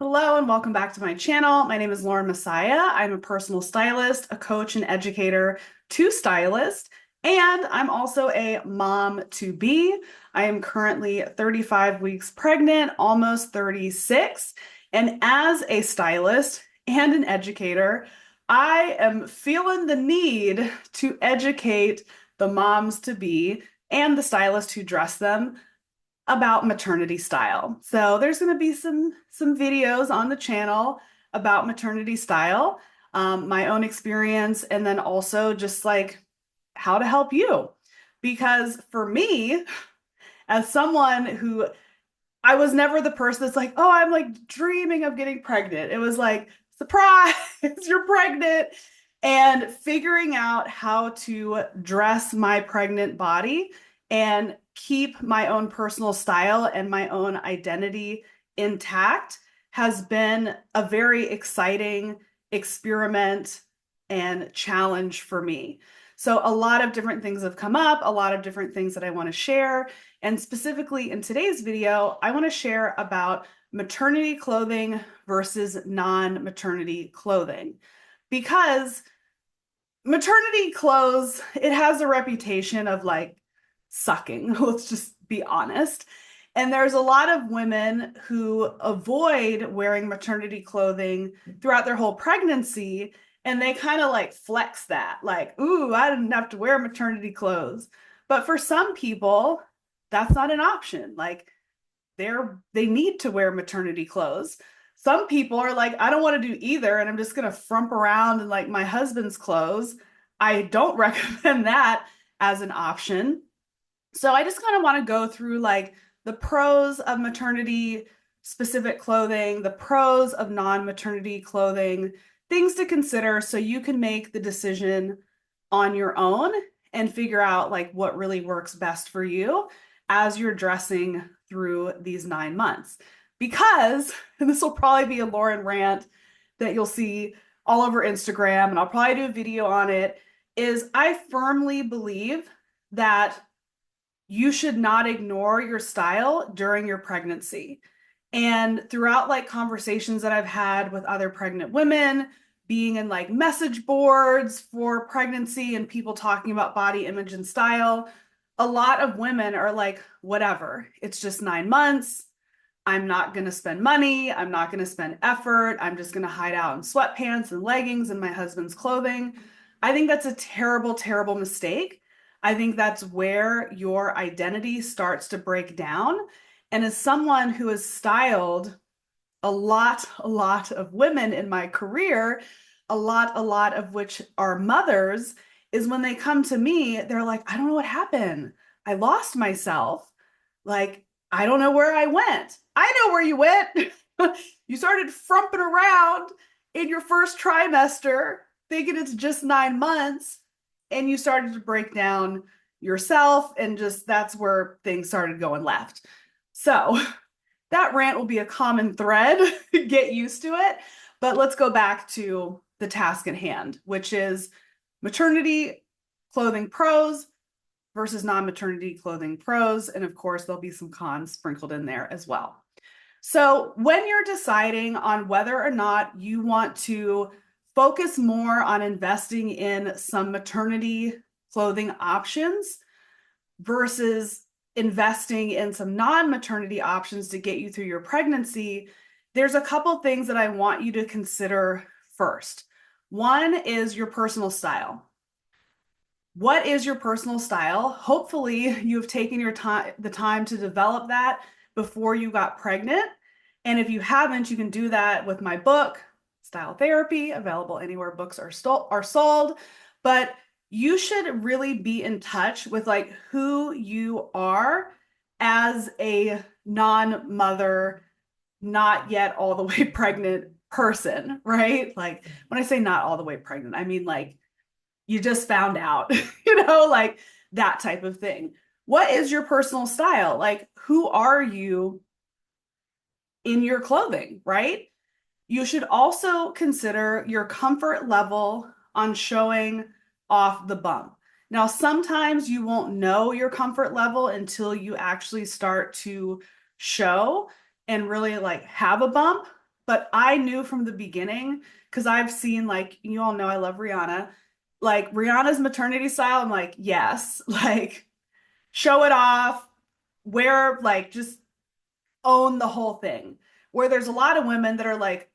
Hello and welcome back to my channel. My name is Lauren Messiah. I'm a personal stylist, a coach and educator to stylist, and I'm also a mom to be. I am currently 35 weeks pregnant, almost 36. And as a stylist and an educator, I am feeling the need to educate the moms to be and the stylists who dress them about maternity style. So there's going to be some videos on the channel about maternity style, my own experience, and then also just like how to help you. Because for me, as someone who I was never the person that's like, oh, I'm like dreaming of getting pregnant. It was like, surprise, you're pregnant. And figuring out how to dress my pregnant body and keep my own personal style and my own identity intact has been a very exciting experiment and challenge for me. So, a lot of different things have come up, a lot of different things that I want to share. And specifically in today's video, I want to share about maternity clothing versus non-maternity clothing. Because maternity clothes, it has a reputation of like sucking, let's just be honest. And there's a lot of women who avoid wearing maternity clothing throughout their whole pregnancy. And they kind of like flex that, like, ooh, I didn't have to wear maternity clothes. But for some people, that's not an option. Like they need to wear maternity clothes. Some people are like, I don't want to do either, and I'm just gonna frump around in like my husband's clothes. I don't recommend that as an option. So I just kind of want to go through like the pros of maternity specific clothing, the pros of non-maternity clothing, things to consider so you can make the decision on your own and figure out like what really works best for you as you're dressing through these 9 months. Because, and this will probably be a Lauren rant that you'll see all over Instagram, and I'll probably do a video on it, is I firmly believe that you should not ignore your style during your pregnancy. And throughout like conversations that I've had with other pregnant women, being in like message boards for pregnancy and people talking about body image and style, a lot of women are like, whatever, it's just 9 months. I'm not going to spend money. I'm not going to spend effort. I'm just going to hide out in sweatpants and leggings and my husband's clothing. I think that's a terrible, terrible mistake. I think that's where your identity starts to break down. And as someone who has styled a lot of women in my career, a lot of which are mothers, is when they come to me, they're like, I don't know what happened. I lost myself. Like, I don't know where I went. I know where you went. You started frumping around in your first trimester, thinking it's just 9 months, and you started to break down yourself, and just that's where things started going left. So, that rant will be a common thread. Get used to it. But let's go back to the task at hand, which is maternity clothing pros versus non-maternity clothing pros. And of course, there'll be some cons sprinkled in there as well. So when you're deciding on whether or not you want to focus more on investing in some maternity clothing options versus investing in some non-maternity options to get you through your pregnancy, there's a couple things that I want you to consider first. One is your personal style. What is your personal style? Hopefully, you've taken the time to develop that before you got pregnant. And if you haven't, you can do that with my book, Style Therapy, available anywhere books are sold. But you should really be in touch with like who you are as a non-mother, not yet all the way pregnant person, right? Like when I say not all the way pregnant, I mean like you just found out, like that type of thing. What is your personal style? Like, who are you in your clothing, right? You should also consider your comfort level on showing off the bump. Now, sometimes you won't know your comfort level until you actually start to show and really like have a bump. but I knew from the beginning, because I've seen, like, you all know I love Rihanna, like Rihanna's maternity style. I'm like, yes, like show it off, wear, like, just own the whole thing. Where there's a lot of women that are like,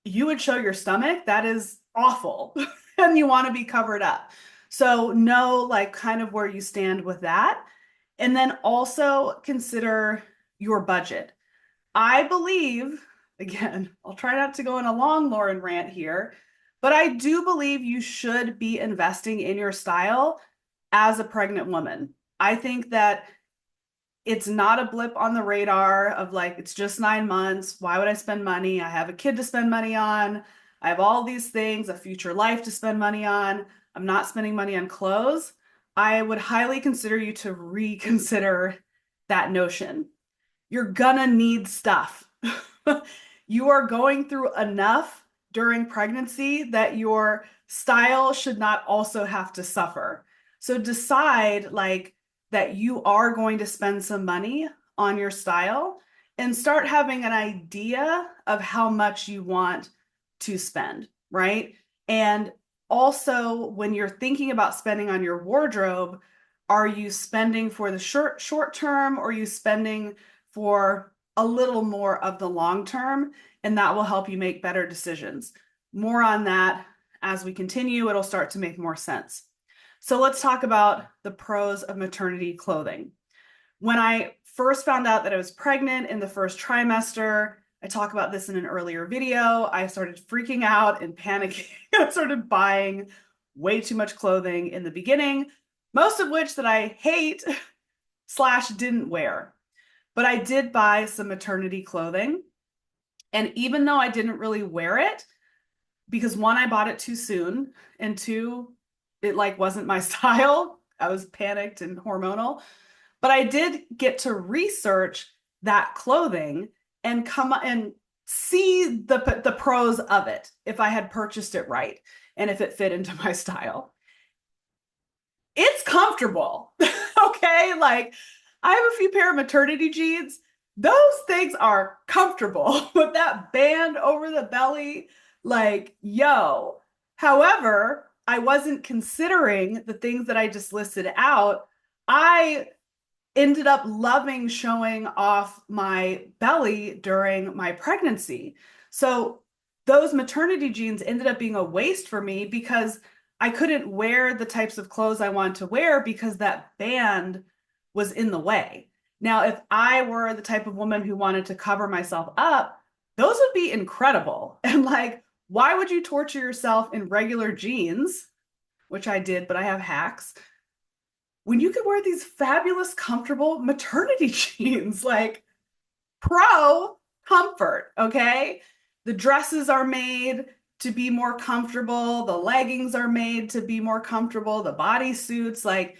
you would show your stomach, that is awful, and you want to be covered up. So know, like, kind of where you stand with that. And then also consider your budget. I believe, again, I'll try not to go on a long Lauren rant here, but I do believe you should be investing in your style as a pregnant woman. I think that it's not a blip on the radar of like, it's just 9 months. Why would I spend money? I have a kid to spend money on. I have all these things, a future life to spend money on. I'm not spending money on clothes. I would highly consider you to reconsider that notion. You're gonna need stuff. You are going through enough during pregnancy that your style should not also have to suffer. So decide, like, that you are going to spend some money on your style and start having an idea of how much you want to spend, right? And also, when you're thinking about spending on your wardrobe, are you spending for the short term, or are you spending for a little more of the long term? And that will help you make better decisions. More on that as we continue, it'll start to make more sense. So let's talk about the pros of maternity clothing. When I first found out that I was pregnant in the first trimester, I talk about this in an earlier video, I started freaking out and panicking. I started buying way too much clothing in the beginning, most of which that I hate slash didn't wear. But I did buy some maternity clothing. And even though I didn't really wear it, because one, I bought it too soon, and two, it like wasn't my style. I was panicked and hormonal. But I did get to research that clothing and come and see the pros of it if I had purchased it right and if it fit into my style. It's comfortable. Okay, like I have a few pair of maternity jeans. Those things are comfortable with that band over the belly. Like, yo. However, I wasn't considering the things that I just listed out. I ended up loving showing off my belly during my pregnancy. So those maternity jeans ended up being a waste for me because I couldn't wear the types of clothes I wanted to wear because that band was in the way. Now, if I were the type of woman who wanted to cover myself up, those would be incredible. And like, why would you torture yourself in regular jeans, which I did, but I have hacks, when you could wear these fabulous, comfortable maternity jeans? Like, pro comfort, okay? The dresses are made to be more comfortable, the leggings are made to be more comfortable, the bodysuits, like,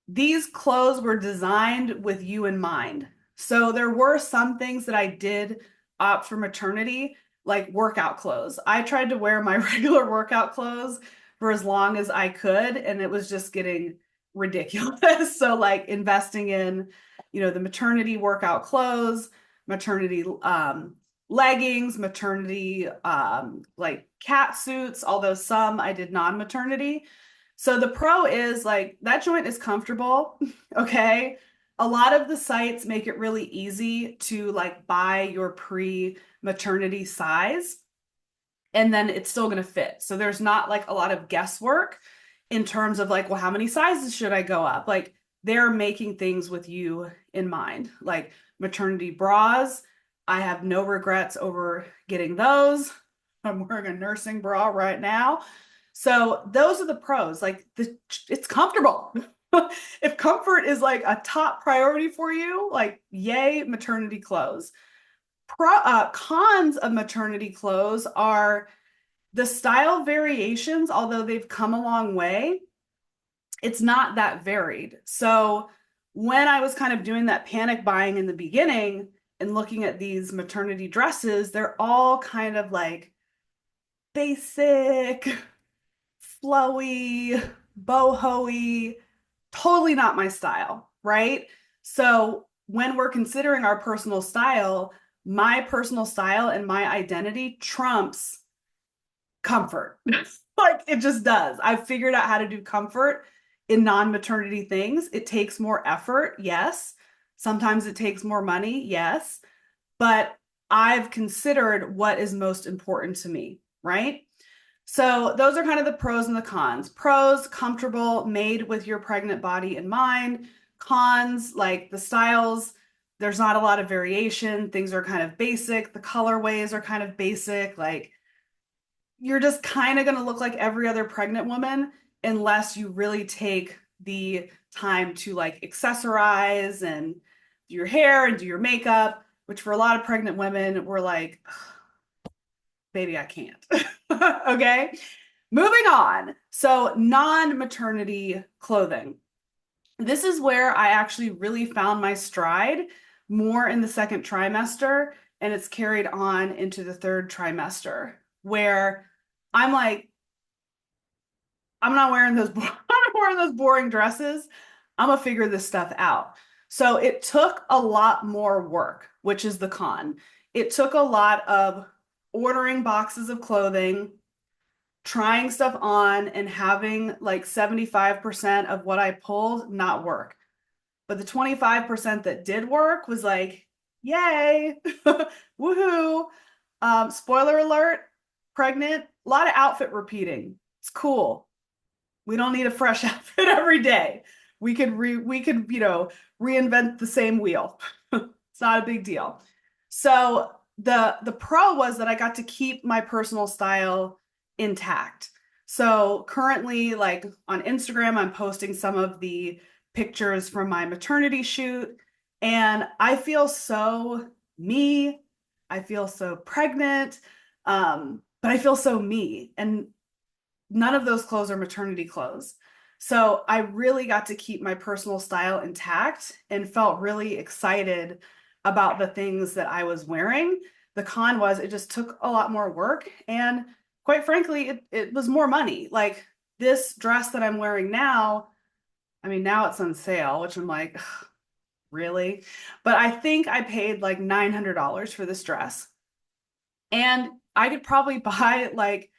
these clothes were designed with you in mind. So there were some things that I did opt for maternity, like workout clothes. I tried to wear my regular workout clothes for as long as I could, and it was just getting ridiculous. So like investing in, the maternity workout clothes, maternity leggings, maternity like cat suits, although some I did non-maternity. So the pro is like that joint is comfortable, okay? A lot of the sites make it really easy to like buy your pre-maternity size, and then it's still going to fit. So there's not like a lot of guesswork in terms of like, well, how many sizes should I go up? Like they're making things with you in mind. Like maternity bras, I have no regrets over getting those. I'm wearing a nursing bra right now. So those are the pros. Like it's comfortable. If comfort is like a top priority for you, like yay, maternity clothes. Cons of maternity clothes are the style variations, although they've come a long way, it's not that varied. So when I was kind of doing that panic buying in the beginning and looking at these maternity dresses, they're all kind of like basic, flowy, boho-y, totally not my style, right? So when we're considering our personal style, my personal style and my identity trumps comfort. Like it just does. I've figured out how to do comfort in non-maternity things. It takes more effort, yes. Sometimes it takes more money, yes. But I've considered what is most important to me, right? So those are kind of the pros and the cons. Pros, comfortable, made with your pregnant body in mind. Cons, like the styles, there's not a lot of variation. Things are kind of basic. The colorways are kind of basic. Like you're just kind of going to look like every other pregnant woman unless you really take the time to like accessorize and do your hair and do your makeup, which for a lot of pregnant women, we're like, baby, I can't. Okay. Moving on. So, non maternity clothing. This is where I actually really found my stride more in the second trimester, and it's carried on into the third trimester, where I'm like, I'm not wearing those, I'm not wearing those boring dresses. I'm gonna figure this stuff out. So it took a lot more work, which is the con. It took a lot of ordering boxes of clothing, trying stuff on, and having like 75% of what I pulled not work. But the 25% that did work was like, yay, woohoo. Spoiler alert, pregnant, a lot of outfit repeating. It's cool. We don't need a fresh outfit every day. We could reinvent the same wheel. It's not a big deal. So the pro was that I got to keep my personal style intact. So currently, like on Instagram, I'm posting some of the pictures from my maternity shoot, and I feel so me. I feel so pregnant, but I feel so me. And none of those clothes are maternity clothes. So I really got to keep my personal style intact and felt really excited about the things that I was wearing. The con was it just took a lot more work. And quite frankly, it was more money. Like this dress that I'm wearing now, I mean, now it's on sale, which I'm like, really? But I think I paid like $900 for this dress. And I could probably buy like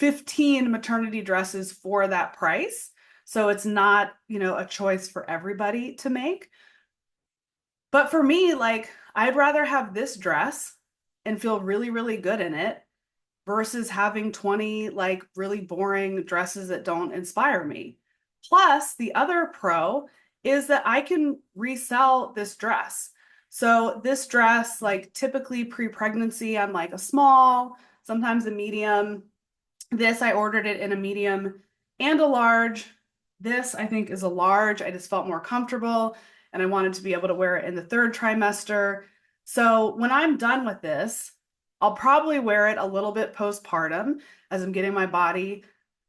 15 maternity dresses for that price. So it's not, a choice for everybody to make. But for me, like, I'd rather have this dress and feel really, really good in it versus having 20 like really boring dresses that don't inspire me. Plus, the other pro is that I can resell this dress. So this dress, like typically pre-pregnancy, I'm like a small, sometimes a medium. This, I ordered it in a medium and a large. This, I think, is a large. I just felt more comfortable and I wanted to be able to wear it in the third trimester. So when I'm done with this, I'll probably wear it a little bit postpartum as I'm getting my body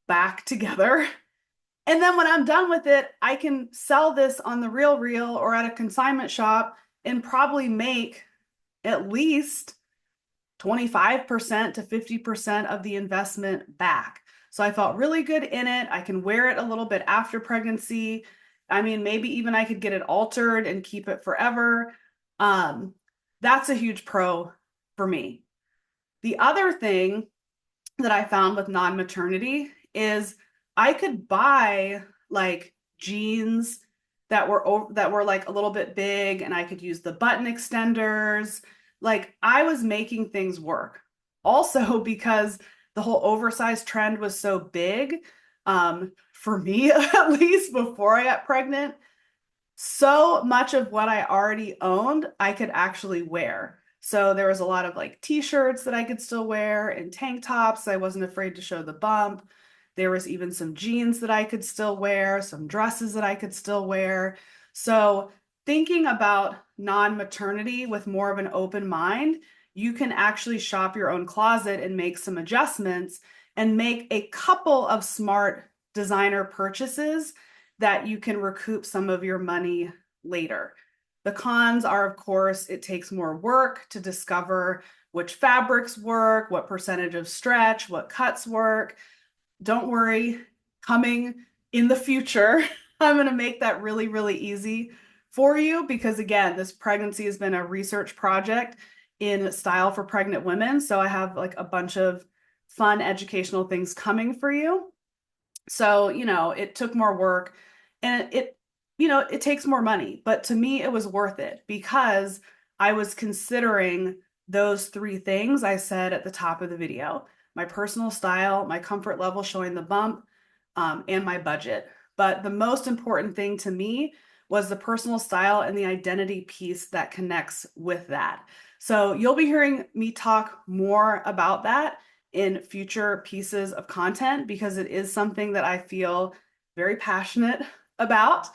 back together. And then when I'm done with it, I can sell this on the Real or at a consignment shop and probably make at least 25% to 50% of the investment back. So I felt really good in it. I can wear it a little bit after pregnancy. I mean, maybe even I could get it altered and keep it forever. That's a huge pro for me. The other thing that I found with non-maternity is I could buy like jeans that were like a little bit big and I could use the button extenders. Like I was making things work. Also because the whole oversized trend was so big, for me at least before I got pregnant, so much of what I already owned, I could actually wear. So there was a lot of like t-shirts that I could still wear and tank tops. I wasn't afraid to show the bump. There was even some jeans that I could still wear, some dresses that I could still wear. So thinking about non-maternity with more of an open mind, you can actually shop your own closet and make some adjustments and make a couple of smart designer purchases that you can recoup some of your money later. The cons are, of course, it takes more work to discover which fabrics work, what percentage of stretch, what cuts work. Don't worry, coming in the future, I'm going to make that really, really easy for you because, again, this pregnancy has been a research project in style for pregnant women. So I have like a bunch of fun educational things coming for you. So, it took more work and it takes more money, but to me, it was worth it because I was considering those three things I said at the top of the video: my personal style, my comfort level showing the bump, and my budget. But the most important thing to me was the personal style and the identity piece that connects with that. So you'll be hearing me talk more about that in future pieces of content because it is something that I feel very passionate about.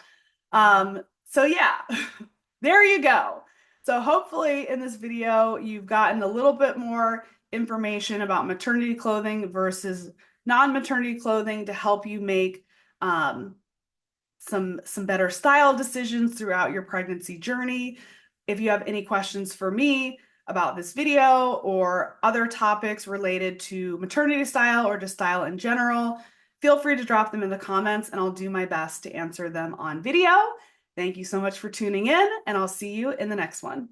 So yeah, there you go. So hopefully in this video, you've gotten a little bit more information about maternity clothing versus non-maternity clothing to help you make some better style decisions throughout your pregnancy journey. If you have any questions for me about this video or other topics related to maternity style or just style in general, feel free to drop them in the comments and I'll do my best to answer them on video. Thank you so much for tuning in, and I'll see you in the next one.